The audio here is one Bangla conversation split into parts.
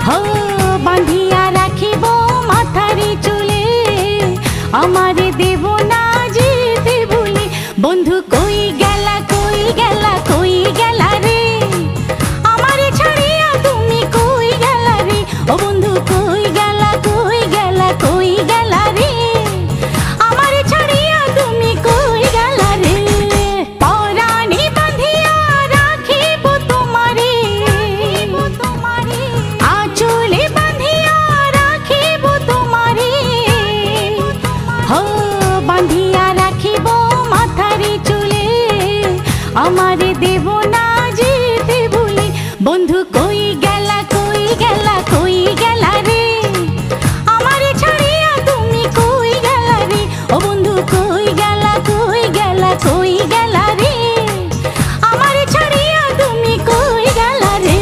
हो बांधिया राखिब माथारी चुले आमारे देव ना जेते भूले। बंधु कोई गेला कोई गेला रे आमारे छाड़िया तुमी कोई गेला रे। ओ बंधु कोई गेला रे आमारे छाड़िया तुमी कोई गेला रे। परानी बांधिया राखिब तुम्हारे आँचले बांधिया राखिब तुम्हारे। हो बांधिया राखिब माथारी चुले आमारे देव ना जेते भूले। बंधु कोई गेला रे आमारे छाड़िया तुमी कोई गेला रे। ओ बंधु कोई गेला रे आमारे छाड़िया तुमी कोई गेला रे।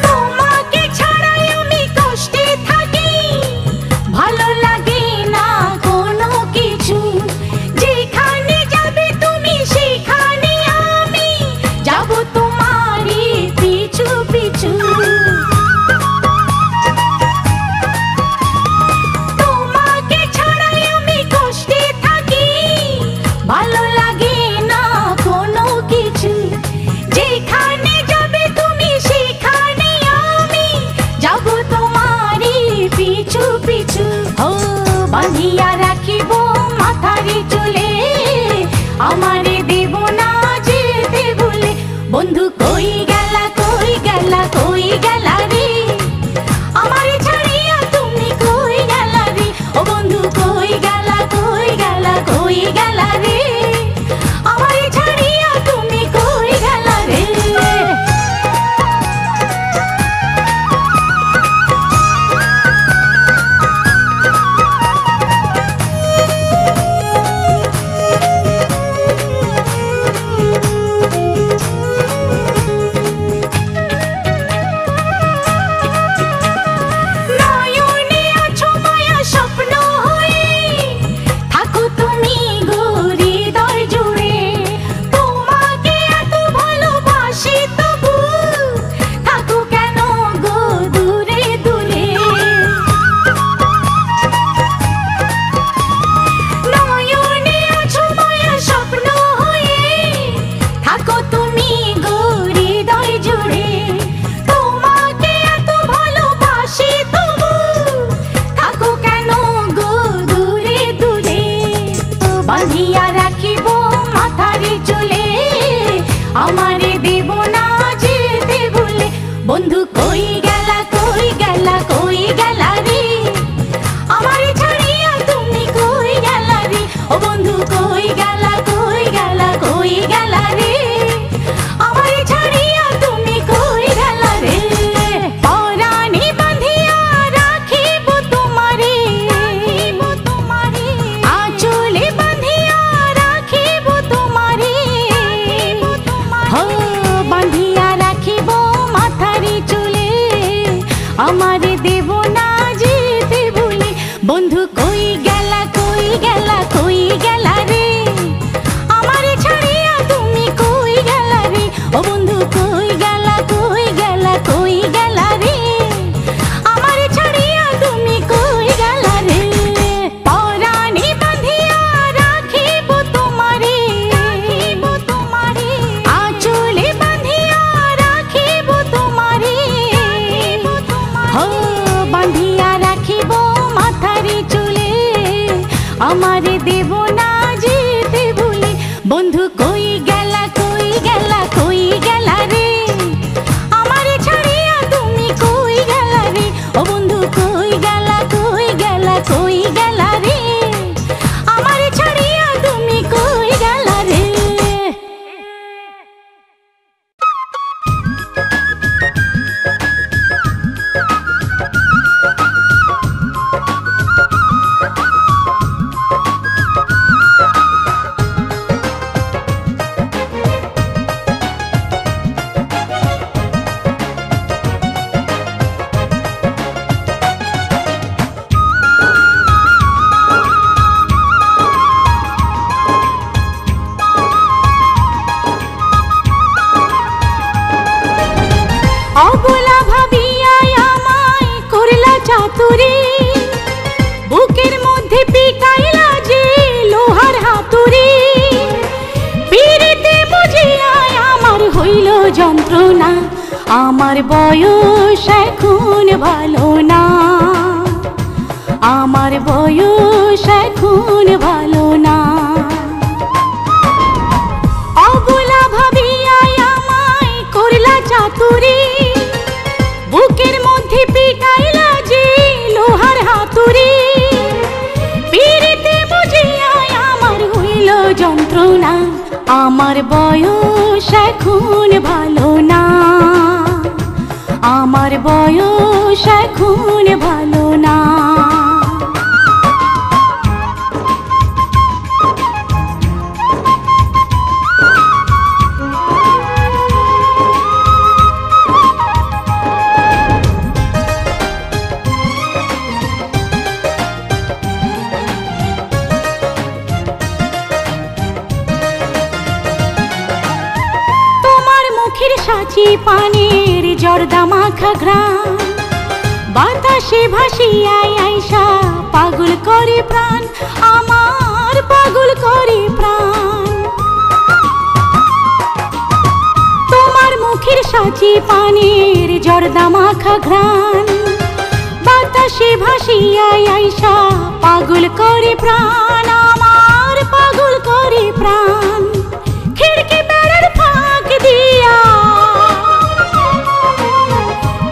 তোমাকে ছাড়াই আমি কষ্টে থাকি ভালো লাগে না কোনো কিছু। যেখানে যাবে তুমি সেখানে আমি যাব তোমারই পিছু পিছু। তোমাকে ছাড়াই আমি কষ্টে থাকি ভালো লাগে না কোনো কিছু। যেখানে যাবে তুমি সেখানে আমি যাব তোমারই পিছু পিছু। ও বাঁধিয়া রাখিব মাথারি চুলে আমারে দেব না যেতে ভুলে। বন্ধু কই গেলা রে আমারে ছাড়িয়া তুমি কই গেলা রে। ও বন্ধু কই গেলা রে আমারে ছাড়িয়া তুমি কই গেলা রে। নয়নে আছো মায়া স্বপ্ন হয়ে থাকো তুমি গো হৃদয় জুড়ে। তোমাকে এত ভালোবাসি তবু থাকো কেন গো দূরে দূরে। নয়নে আছো মায়া স্বপ্ন হয়ে থাকো তুমি গো হৃদয় জুড়ে। তোমাকে এত ভালোবাসি তবু থাকো কেন গো দূরে দূরে। বাঁধিয়া রাখিব মাথারি চুলে আমারে দেব না যেতে ভুলে। বন্ধু কই গেলা রে আমারে ছাড়িয়া তুমি কই গেলা রে। ও বন্ধু কই গেলা রে আমারে ছাড়িয়া তুমি কই গেলা রে। পরানি বাঁধিয়া রাখিব তোমারে আঁচলে বাঁধিয়া রাখিব তোমারে। হো বাঁধিয়া রাখিব মাথারি চুলে আমারে দেব না যেতে ভুলে। বন্ধু কই গেলা রে আমারে ছাড়িয়া তুমি কই গেলা রে। ও বন্ধু কই গেলা রে আমারে ছাড়িয়া তুমি কই গেলা রে। পরানি বাঁধিয়া রাখিব তোমারে আঁচলে বাঁধিয়া রাখিব তোমারে। হো বাঁধিয়া রাখিব মাথারি চুলে আমারে দেব না যেতে ভুলে। বন্ধু কই গেলা রে আমারে ছাড়িয়া তুমি কই গেলা রে। ও বন্ধু কই গেলা রে আমারে ছাড়িয়া তুমি কই গেলা রে। চাতুরি, বুকের মধ্যে পিটাইলা যে লোহার হাতুড়ি। পিড়িতে বুঝিয়ায় আমার হইল যন্ত্রণা, আমার বয়স এখন ভালো না, আমার বয়স এখন ভালো না। অবলা ভাবিয়ায় আমায় করলা চাতুরি, বুকের মধ্যে পিটাইলা যে লোহার হাতুড়ি। পিড়িতে বুঝিয়ায় আমার হইল যন্ত্রণা, আমার বয়স এখন ভালো না, আমার বয়স এখন ভালো না। সাচি পানের জর্দা মাখা ঘ্রাণ, বাতাসে ভাসিয়ায় আইসা পাগল করে প্রাণ, আমার পাগল করে প্রাণ। তোমার মুখের সাচি পানের জর্দা মাখা ঘ্রাণ, বাতাসে ভাসিয়ায় আইসা পাগল করে প্রাণ, আমার পাগল করে প্রাণ। খিড়কি বেড়ার ফাঁক দিয়া,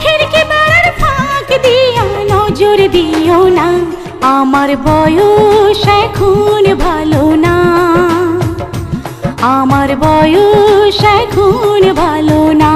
খিড়কি বেড়ার ফাঁক দিয়া নজর দিও না, আমার বয়স এখন ভালো না, আমার বয়স এখন ভালো না।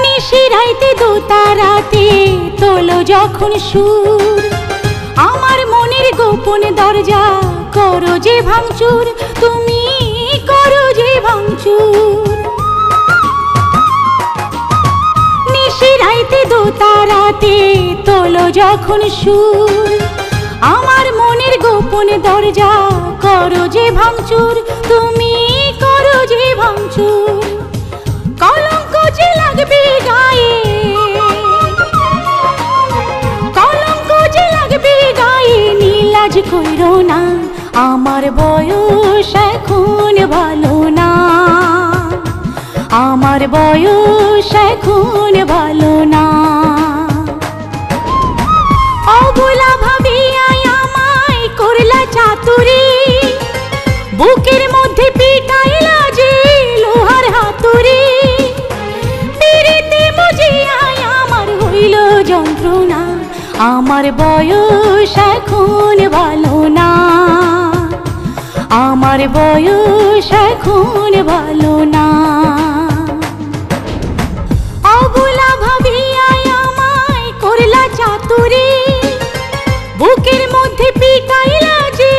নিশিরাইতে দোতারাতে তোলো যখন সুর, আমার মনের গোপন দরজা করো যে ভাঙচুর, তুমি করো যে ভাঙচুর। নিশিরাইতে দোতারাতে তোলো যখন সুর, আমার মনের গোপন দরজা করো যে ভাঙচুর, তুমি করো যে ভাঙচুর। কলঙ্ক যে লাগবে গায়ে, কলঙ্ক যে লাগবে গায়ে, নীলাজ কইরো না, আমার বয়স এখন ভালো না, আমার বয়স এখন ভালো না। অবলা ভাবিয়ায় আমায় করলা চাতুরি, বুকের মধ্যে পিটাইলা যে লোহার হাতুড়ি। পিড়িতে বুঝিয়ায় আমার হইল যন্ত্রণা, আমার বয়স এখন ভালো না, আমার বয়স এখন ভালো না। অবলা ভাবিয়ায় আমায় করলা চাতুরি, বুকের মধ্যে পিটাইলা যে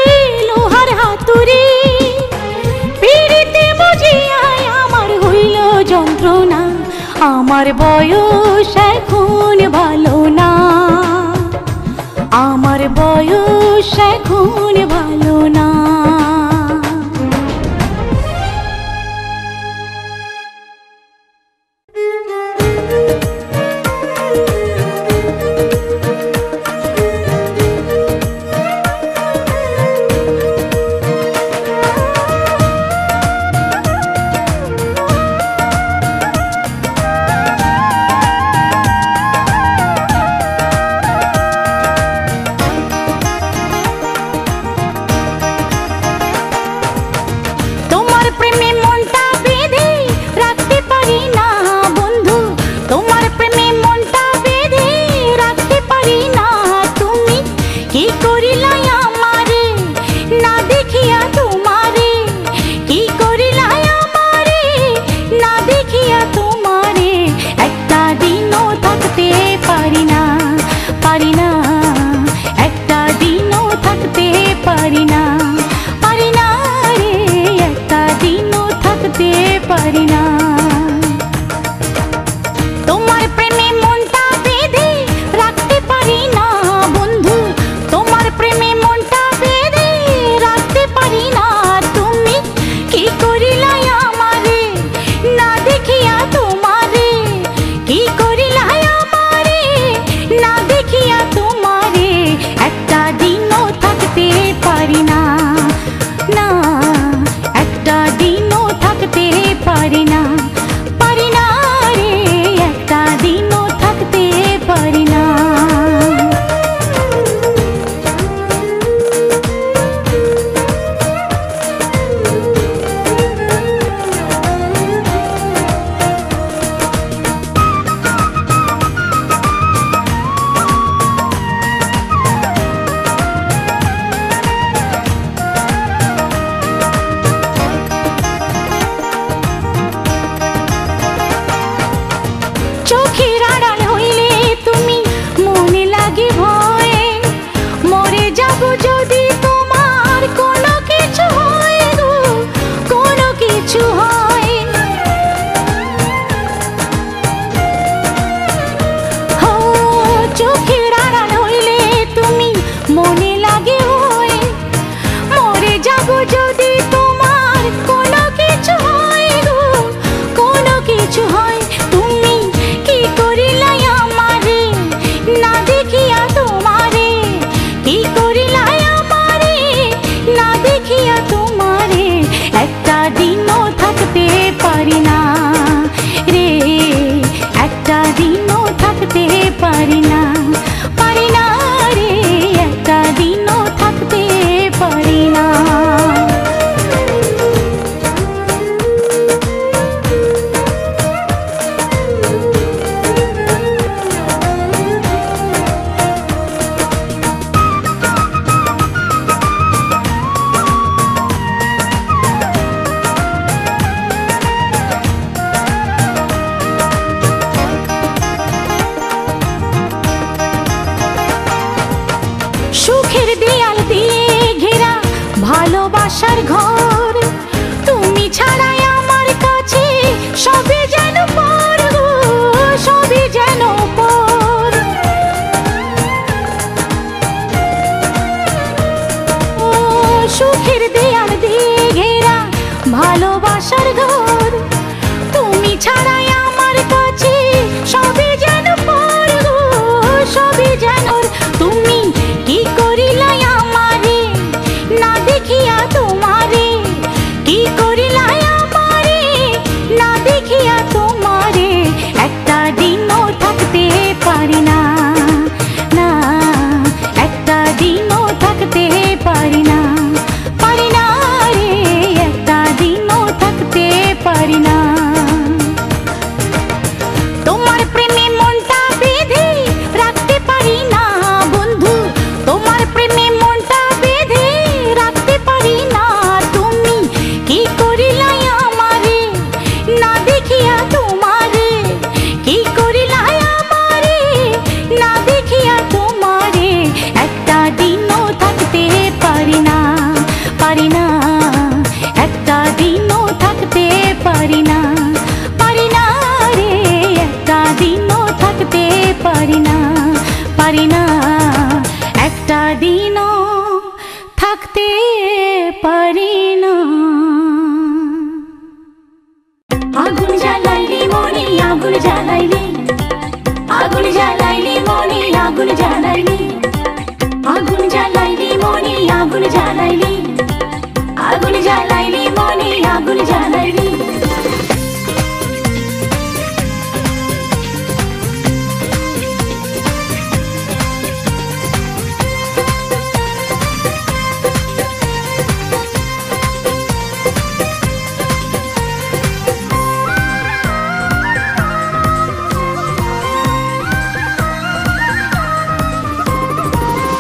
লোহার হাতুড়ি। পিড়িতে বুঝিয়ায় আমার হইল যন্ত্রণা, আমার বয়স এখন ভালো না, আমার বয়স এখন ভালো না। ভালোবাসার ঘর, তুমি ছাড়াই আমার কাছে সবই যেন পর, সবই যেন পর। ও সুখের দেয়াল দিয়ে ঘেরা ভালোবাসার ঘর, তুমি ছাড়াই আমার কাছে সবই যেন পর, সবই যেন। তুমি কি করিলাই আমারে না দেখিয়া তোমারে, কি করিলাই আমারে না দেখিয়া তোমারে, একটা দিনও থাকতে পারি না, না একটা দিনও থাকতে পারি না, পারি না রে, একটা দিনও থাকতে পারি না। তোমার প্রেমে মনটা বেঁধে রাখতে পারি না বন্ধু, তোমার প্রেমে মনটা বেঁধে রাখতে পারি না। তুমি কি করিলাই আমারে না দেখিয়া তোমারে, কি করিলাই আমারে না দেখিয়া তোমারে, একটা দিনও থাকতে পারি না, পারি না, একটা দিনও থাকতে পারি না, পারি না রে, একটা দিনও থাকতে পারি না, পারি না, একটা দিনও থাকতে পারি না। আগুন জ্বালাইলি মনে আগুন জ্বালাইলি, আগুন জ্বালাইলি মনে আগুন জ্বালাইলি, আগুন জ্বালাইলি মনে আগুন জ্বালাইলি, আগুন জ্বালাইলি মনে আগুন জ্বালাইলি।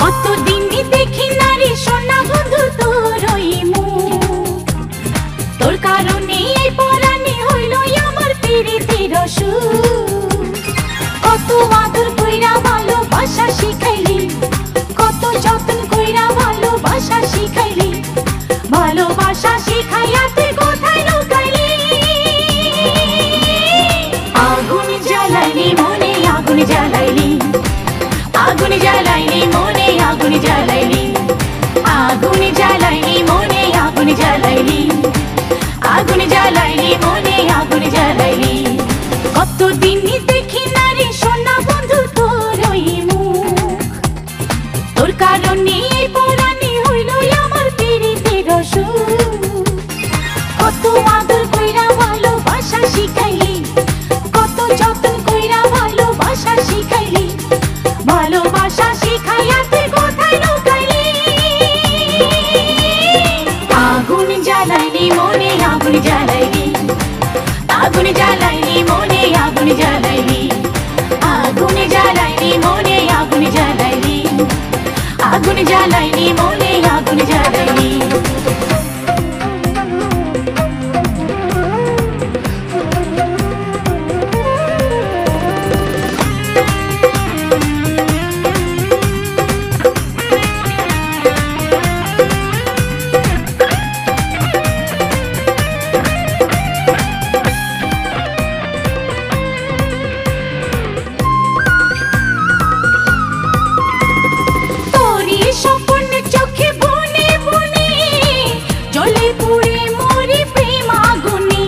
কতদিনই দেখি নারী সোনা বন্ধু তোর ওই মুখ, তোর কারণে এই পরাণে হইল আমার প্রীতির অসুখ। কত আদর কইরা ভালোবাসা শিখাইলি, কত যত্ন কইরা ভালোবাসা শিখাইলি, ভালোবাসা শিখাইয়া তুই কোথায় লুকাইলি। আগুন জ্বালাইলি মনে আগুন জ্বালাইলি, আগুন জ্বালাইলি মনে আগুন জ্বালাইলি, আগুন জ্বালাইলি মনে আগুন জ্বালাইলি, আগুন জ্বালাইলি মনে আগুন জ্বালাইলি। কতদিনই দেখি নারী সোনা বন্ধু তোর ওই মুখ, তোর কারণে এই পরাণে হইল আমার প্রীতির অসুখ। কত আদর কইরা ভালোবাসা শিখাইলি, কত যত্ন কইরা ভালোবাসা শিখাইলি, ভালোবাসা শিখাইয়া তুই কোথায় লুকাইলি। আগুন জ্বালাইলি মনে আগুন জ্বালাইলি, আগুন জ্বালাইলি মনে আগুন জ্বালাইলি, আগুন জ্বালাইলি মনে আগুন জ্বালাইলি, আগুন জ্বালাইলি মনে আগুন জ্বালাইলি। তোরি স্বপ্ন চোখে বনে বনে জ্বলে পুড়ে মরি প্রেম আগুনে,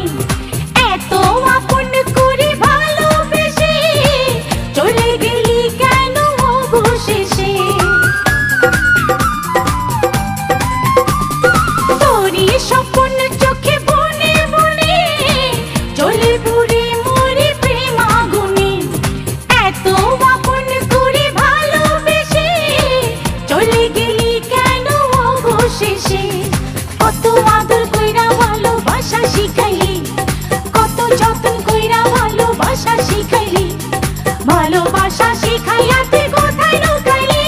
এত আপন করে ভালোবেসে চলে গেলি কেন অবশেষে। তোরি স্বপ্ন চোখে বনে বনে জ্বলে পুড়ে মরি প্রেম আগুনে, এত আপন করে ভালোবেসে চলে গেলি কেন অবশেষে। কত আদর কইরা ভালোবাসা শিখাইলি, কত যত্ন কইরা ভালোবাসা শিখাইলি, ভালোবাসা শিখাইয়া তুই কোথায় লুকাইলি।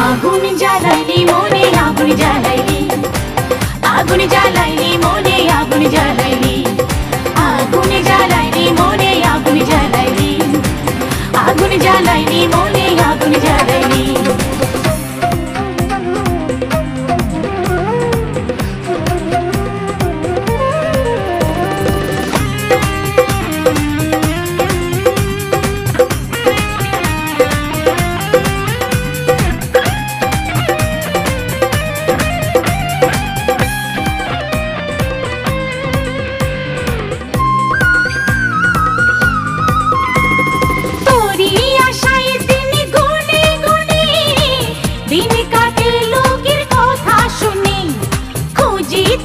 আগুন জ্বালাইলি মনে আগুন জ্বালাইলি, আগুন জ্বালাইলি মনে আগুন জ্বালাইলি, আগুন জ্বালাইলি মনে আগুন জ্বালাইলি, আগুন জ্বালাইলি মনে আগুন জ্বালাইলি।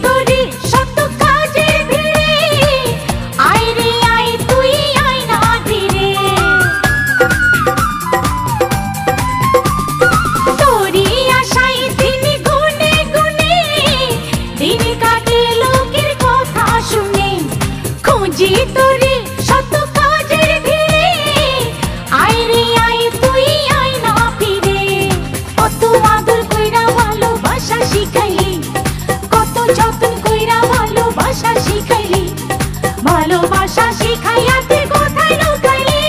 তোরে শত কাজের ভিড়ে, আয় রে আয় তুই আয় না ধীরে। তোরি আশায় দিন গুনে গুনে, দিন কাটে লোকের কথা শুনে। খুঁজি তোরে শত কাজের ভিড়ে, আয় রে আয় তুই আয় না ফিরে। কত আদর কইরা ভালোবাসা শিখাইলি, কত যত্ন কইরা ভালোবাসা শিখাইলি, ভালোবাসা শিখাইয়া তুই কোথায় লুকাইলি।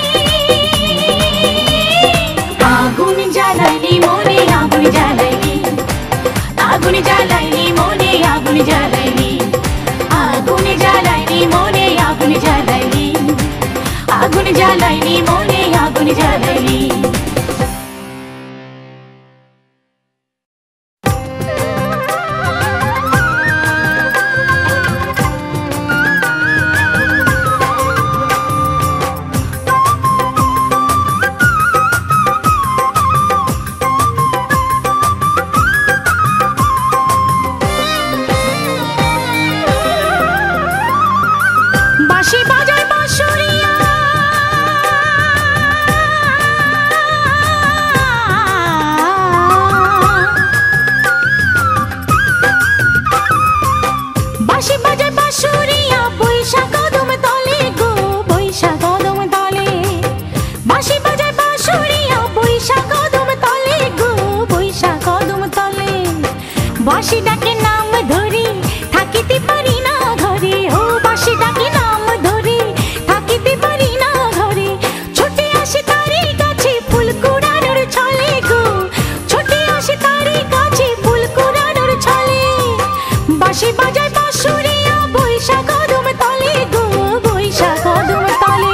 আগুন জ্বালাইলি মনে আগুন জ্বালাইলি, আগুন জ্বালাইলি মনে আগুন জ্বালাইলি, আগুন জ্বালাইলি মনে আগুন জ্বালাইলি, আগুন জ্বালাইলি মনে আগুন জ্বালাইলি। বাঁশি বাজায় বাঁশুরিয়া, বাঁশি বাজায় বাঁশুরিয়া, বৈশাখ কদম তলে গো বৈশাখ কদম তলে। বাঁশি বাজায় বাঁশুরিয়া, বৈশাখ কদম তলে গো বৈশাখ কদম তলে। বাঁশি ডাকে নাম ধরি থাকিতে পারি না ঘরে, ও বাঁশি ডাকে নাম ধরি থাকিতে পারি না ঘরে। ছুটে আসে তারি কাছে ফুল কুড়ানোর ছলে গো, ছুটে আসে তারি কাছে ফুল কুড়ানোর ছলে। বাঁশি বাজায় বাঁশুরিয়া, বৈশাখ কদম তলে গো বৈশাখ কদম তলে।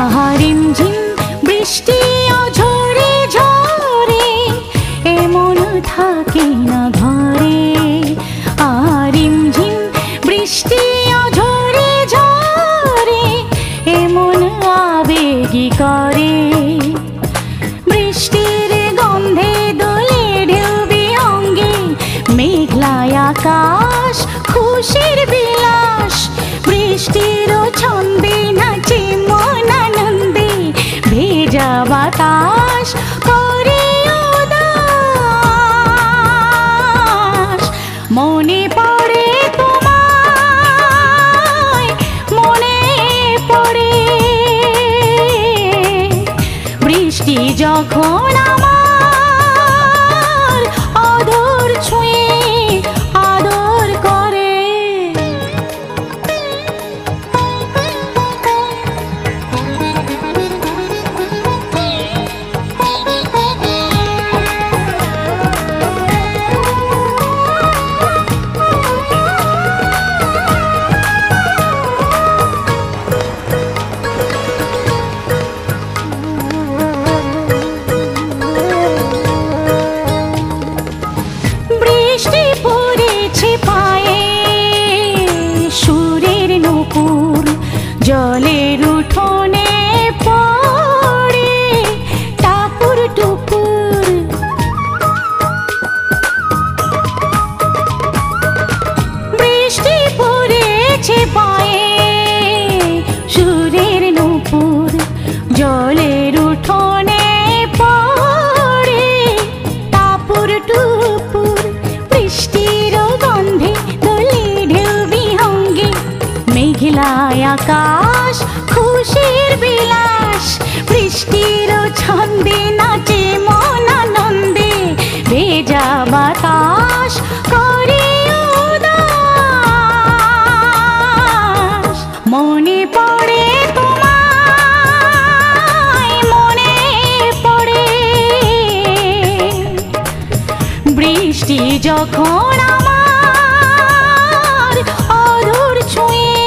আহা রিমঝিম বৃষ্টি ঝরে ঝরে এমন থাকে না ঘরে। আহা রিমঝিম বৃষ্টি ঝরে ঝরে এমন আবেগী করে। বৃষ্টির গন্ধে দোলে ঢেউ বিহঙ্গে মেঘলায় আকাশ খুশির বিলাস। বৃষ্টির ছন্দে নাচে মন আনন্দে ভেজা বাতাস করে উদাস। মনে পড়ে তোমায় মনে পড়ে বৃষ্টি যখন আমার অধর ছুঁয়ে আদর করে। বৃষ্টি পড়েছে পায়ে সুরের নূপুর জলের উঠোনে পড়ে টাপুর টুপুর। বৃষ্টি পড়েছে পায়ে সুরের নূপুর জলের উঠোনে পড়ে টাপুর টুপুর। বৃষ্টির গন্ধে দোলে ঢেউ বিহঙ্গে মেঘলায় আকাশ খুশির বিলাস। বৃষ্টির ছন্দে নাচে মন আনন্দে ভেজা বাতাস করে উদাস। মনে পড়ে তোমায় মনে পড়ে বৃষ্টি যখন আমার অধর ছুঁয়ে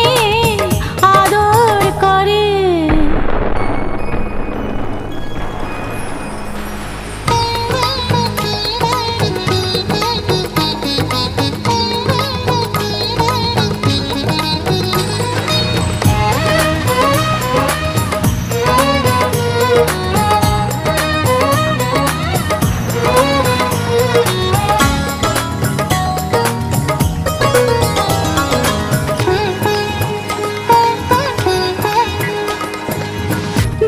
আদর করে।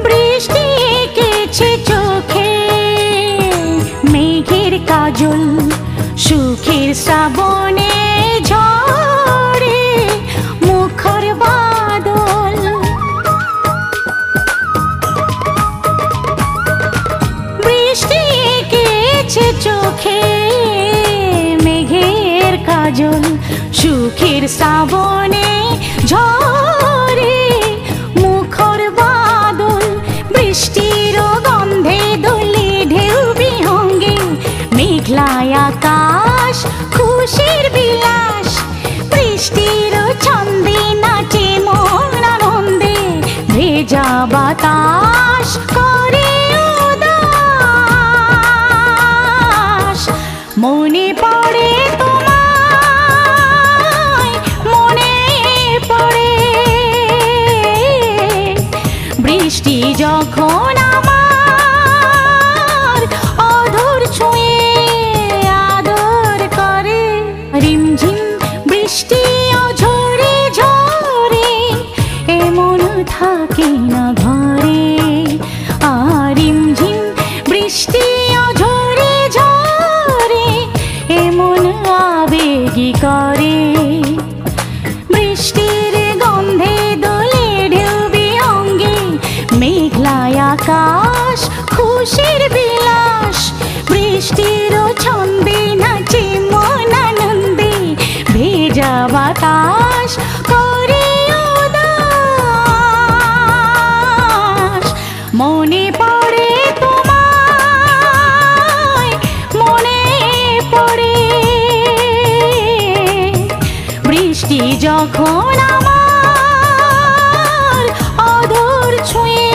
বৃষ্টি এঁকেছে চোখে মেঘের কাজল সুখের শ্রাবণে ঝরে মুখর বাদল। বৃষ্টি এঁকেছে চোখে মেঘের কাজল সুখের শ্রাবণে ঝরে মুখর বাদল। বৃষ্টির গন্ধে দোলে ঢেউ বিহঙ্গে মেঘলায় আকাশ খুশির বিলাস। বৃষ্টির ছন্দে নাচে মন আনন্দে ভেজা বাতাস করে উদাস। মনে পড়ে তোমায় মনে পড়ে বৃষ্টি যখন আমার অধর ছুঁয়ে আদর করে। রিমঝিম বৃষ্টি ঝরে ঝরে এমন থাকে না ঘরে। আর রিমঝিম বৃষ্টি ঝরে ঝরে এমন আবেগী করে। বৃষ্টির গন্ধে দোলে ঢেউ বিহঙ্গে মেঘলায় আকাশ খুশির বিলাস। বৃষ্টির ছন্দে নাচে মন আনন্দে ভেজা বাতাস করে উদাস। মনে পড়ে তোমায় মনে পড়ে বৃষ্টি যখন আমার অধর ছুঁয়ে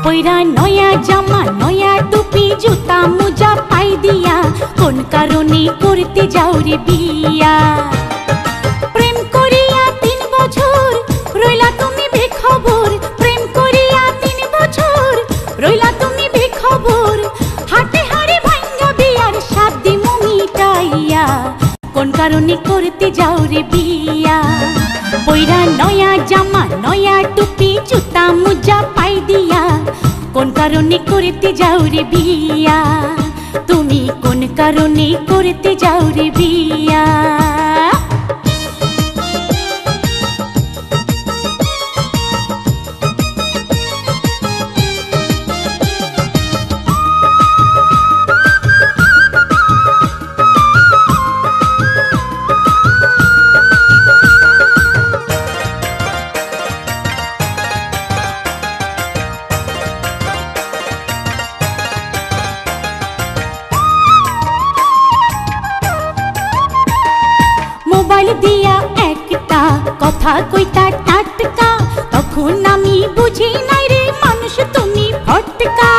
পইরা নয়া জামা নয়া টুপি জুতা মোজা পাই দিয়া কোন কারণে করতে যাও রে বিয়া প্রেম করিয়া 3 বছর রইলা তুমি বেখবর প্রেম করিয়া 3 বছর রইলা তুমি বেখবর হাতে হাড়ি ভাঙ্গা বিয়ার শাদি মিটাইয়া কোন কারণে করতে যাও রে বিয়া পইরা নয়া জামা নয়া টুপি জুতা মোজা পাই দিয়া কোন কারণে করতে যাও রে বিয়া তুমি কোন কারণে করতে যাও রে বিয়া মোবাইল দিয়া একটা কথা কইতা টাটকা তখন আমি বুঝি নাই রে মানুষ তুমি ফটকা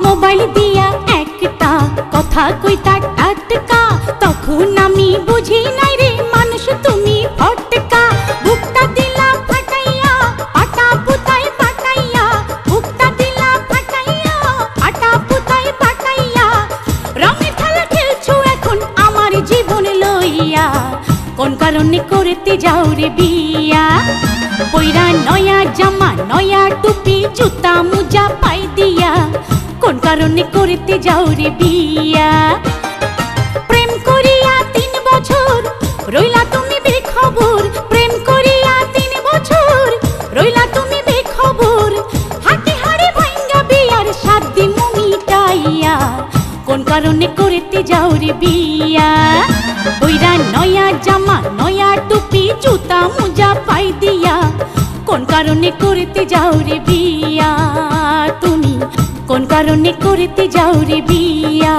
মোবাইল দিয়া একটা কথা কইতা টাটকা তখন আমি বুঝি নাই রে মানুষ তুমি ফটকা বুকটা দিলা ফাটাইয়া পাটা পুতাই পাটাইয়া বুকটা দিলা ফাটাইয়া পাটা পুতাই পাটাইয়া রঙের খেলা খেলছো এখন আমার জীবন লইয়া কোন কারণে করতে যাও রে বিয়া পইরা নয়া জামা নয়া টুপি জুতা মোজা পাই দিয়া কোন কারণে করতে যাও রে বিয়া প্রেম করিয়া 3 বছর রইলা তুমি বেখবর প্রেম করিয়া 3 বছর রইলা তুমি বেখবর হাতে হাড়ি ভাঙ্গা বিয়ার শাদি মিটাইয়া কোন কারণে করতে যাও রে বিয়া পইরা নয়া জামা নয়া টুপি জুতা মোজা পাই দিয়া কোন কারণে করতে যাও রে বিয়া তুমি কোন কারণে করতে যাও রে বিয়া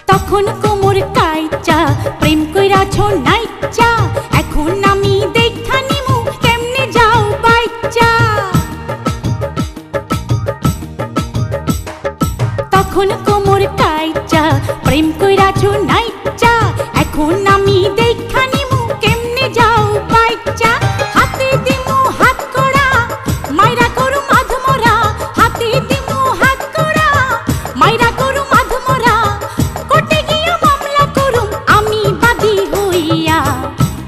তখন কোমর কাইচা প্রেম কইরাছো নাইচা এখন আমি দেখা নিমু কেমনে যাও বাইচা তখন কোমর কাইচা প্রেম কইরাছো নাইচা এখন আমি দেখা নিমু কেমনে যাও বাইচা হাতে দিমু হাত কড়া মাইরা করু মাধমরা হাতে দিমু হাত কড়া মাইরা করু মাধমরা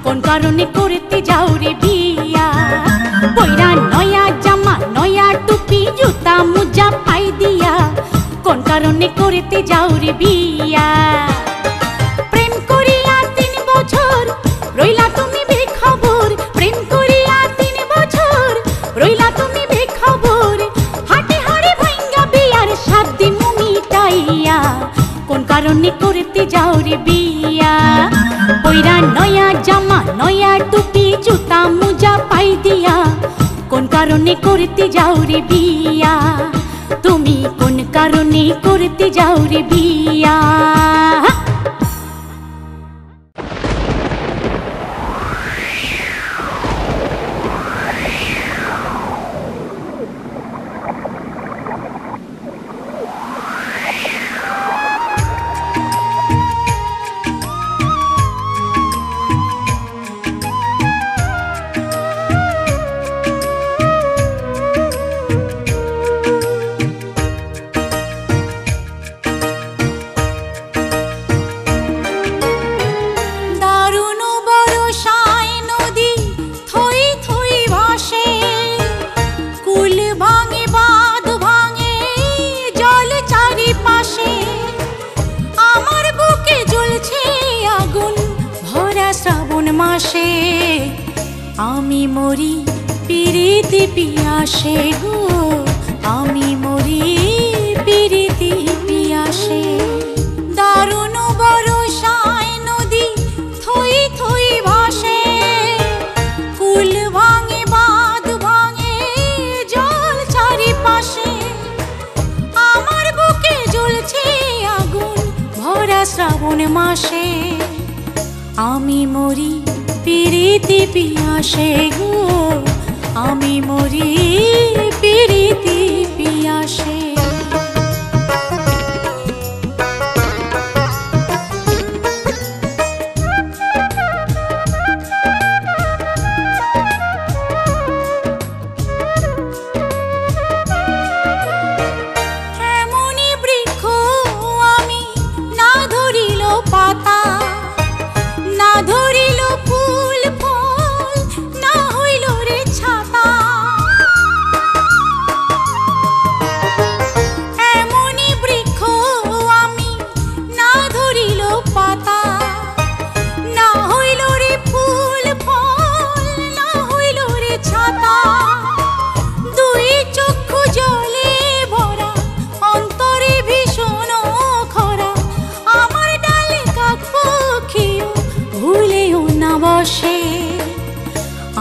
কোন কারণে করতে যাও রে বিয়া পইরা নয়া জামা নয়া টুপি জুতা মোজা পাই দিয়া কোন কারণে করতে যাও রে বিয়া প্রেম করিয়া 3 বছর রইলা তুমি বেখবর প্রেম করিয়া 3 বছর রইলা তুমি বেখবর হাতে হাড়ি ভাঙ্গা বিয়ার শাদি মিটাইয়া কোন কারণে করতে যাও রে বিয়া পইরা নয়া জামা নয়া টুপি জুতা মোজা পাই দিয়া কোন কারণে করতে যাও রে বিয়া তুমি কোন কারণে করতে যাও রে বিয়া মাসে আমি মরি পিরিতি পিয়াসে গো আমি মরি পিরিতি পিয়াসে দারুণ শ্রাবণ মাসে আমি মরি পিরিতি পিয়াসে গো, আমি মরি পিরিতি পিয়াসে।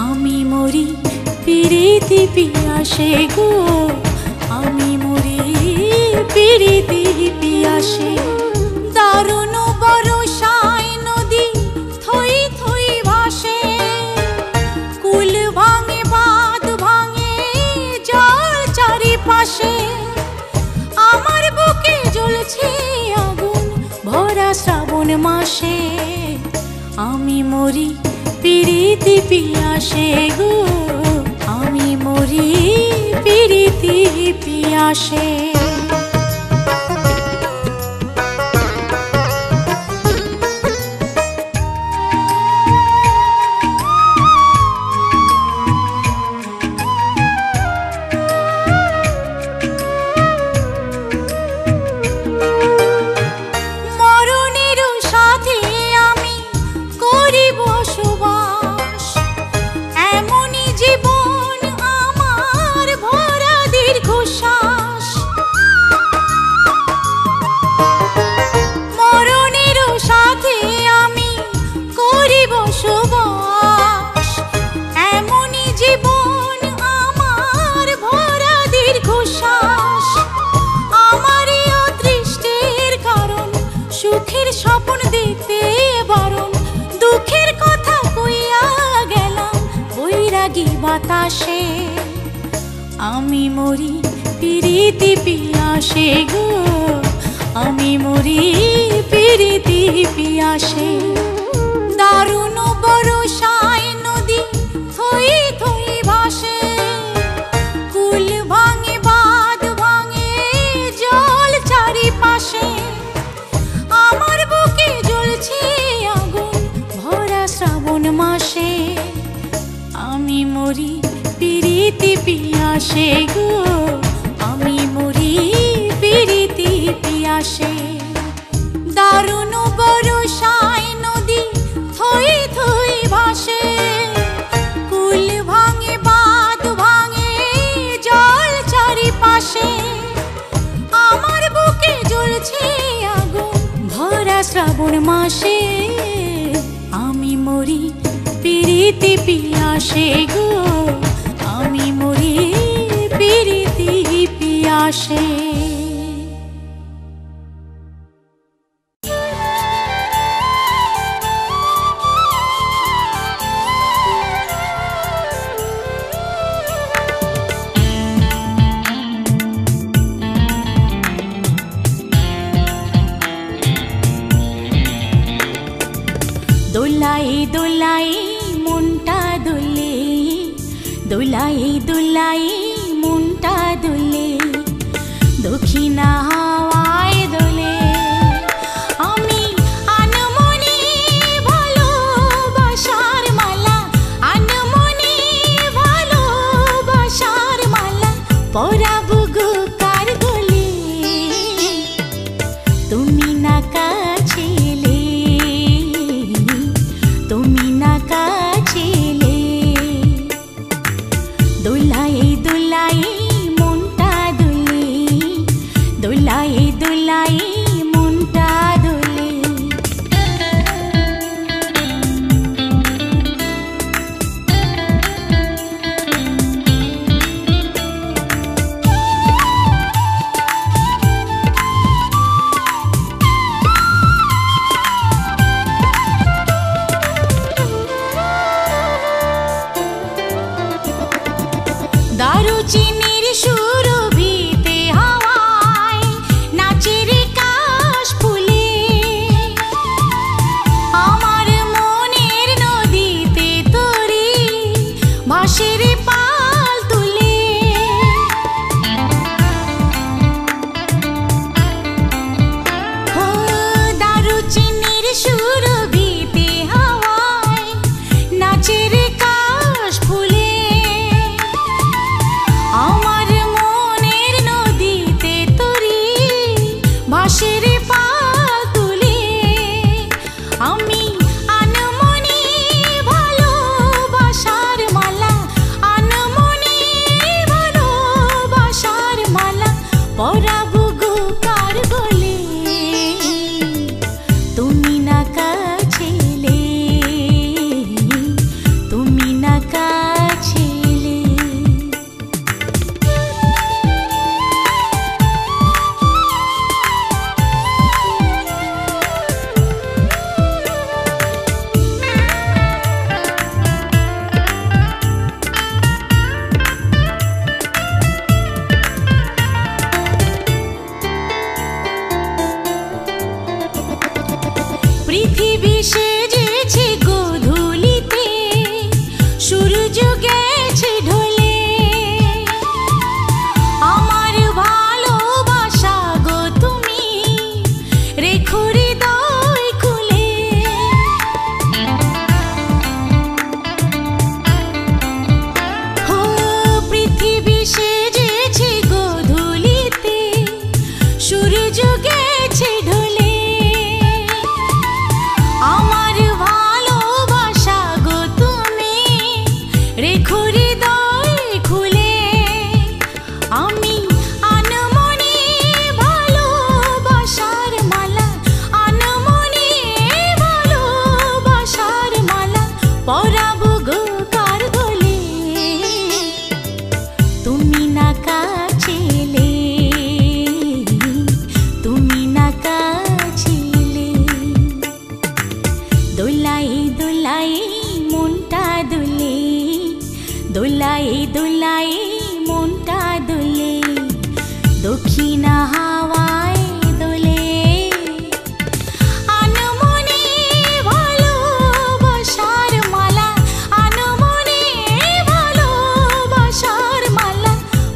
আমি মরি পিরিতি পিয়াসে গো, আমি মরি পিরিতি পিয়াসে। দারুণ বরষায় নদী থই থই ভাসে, কুল ভাঙে বাঁধ ভাঙে জল চারিপাশে। আমার বুকে জ্বলছে আগুন ভরা শ্রাবণ মাসে, আমি মরি পিরিতি পিয়াসে গো, আমি মরি পিরিতি পিয়াসে। বাতাসে আমি মরি পিরিতি পিয়াসে গো, আমি মরি পিরিতি পিয়াসে। দারুণ বরষায় নদী থই থই ভাসে, কুল ভাঙে বাঁধ ভাঙে জল চারিপাশে। আমার বুকে জ্বলছে আগুন ভরা শ্রাবণ মাসে, আমি মরি পিরিতি পিয়াসে গো, আমি মরি পিরিতি পিয়াসে। দারুণ বরষায় নদী থই থই ভাসে, কুল ভাঙে বাঁধ ভাঙে জল চারিপাশে। আমার বুকে জ্বলছে আগুন ভরা শ্রাবণ মাসে, আমি মরি পিরিতি পিয়াসে গো, আমি মরি পিরিতি পিয়াসে। দোলাই দোলাই মনটা দোলে, দোলাই দোলাই মনটা দোলে, দক্ষিণা হাওয়ায় দোলে। আমি আনমনে ভালোবাসার মালা, আনমনে ভালোবাসার মালা পরাবো গো কার গলে। তুমি না কাছে এলে, তুমি না কাছে এলে, দোলাই দোলাই মনটা দোলে, দোলাই দোলাই মনটা দোলে।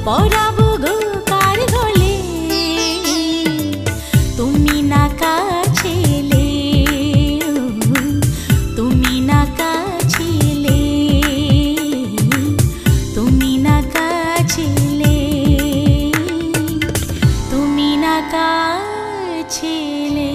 পরাবো গো কার গলে, তুমি না কাছে এলে, তুমি না কাছে এলে, তুমি না কাছে এলে, তুমি না কাছে এলে।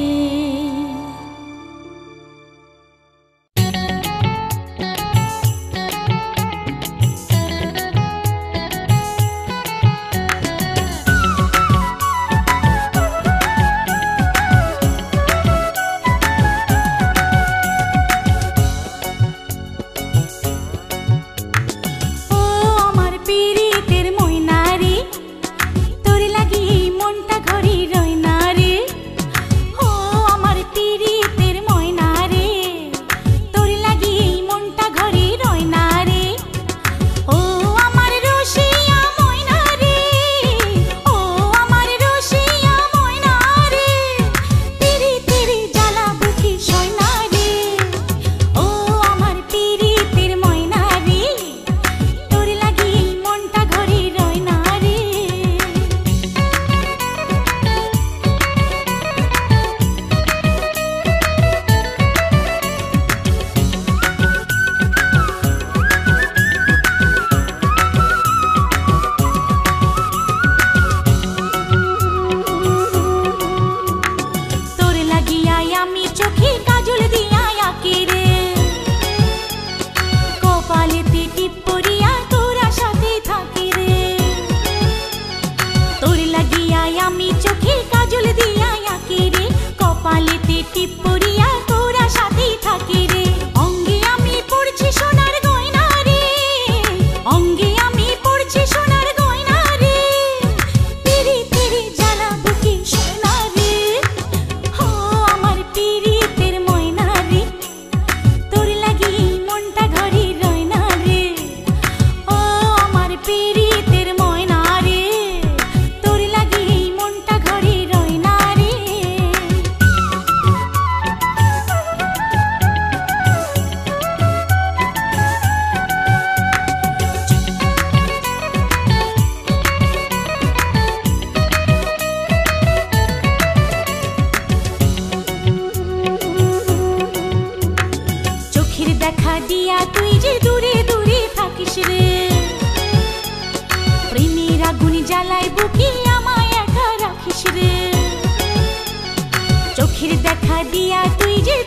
চোখের দেখা দিয়া তুই যে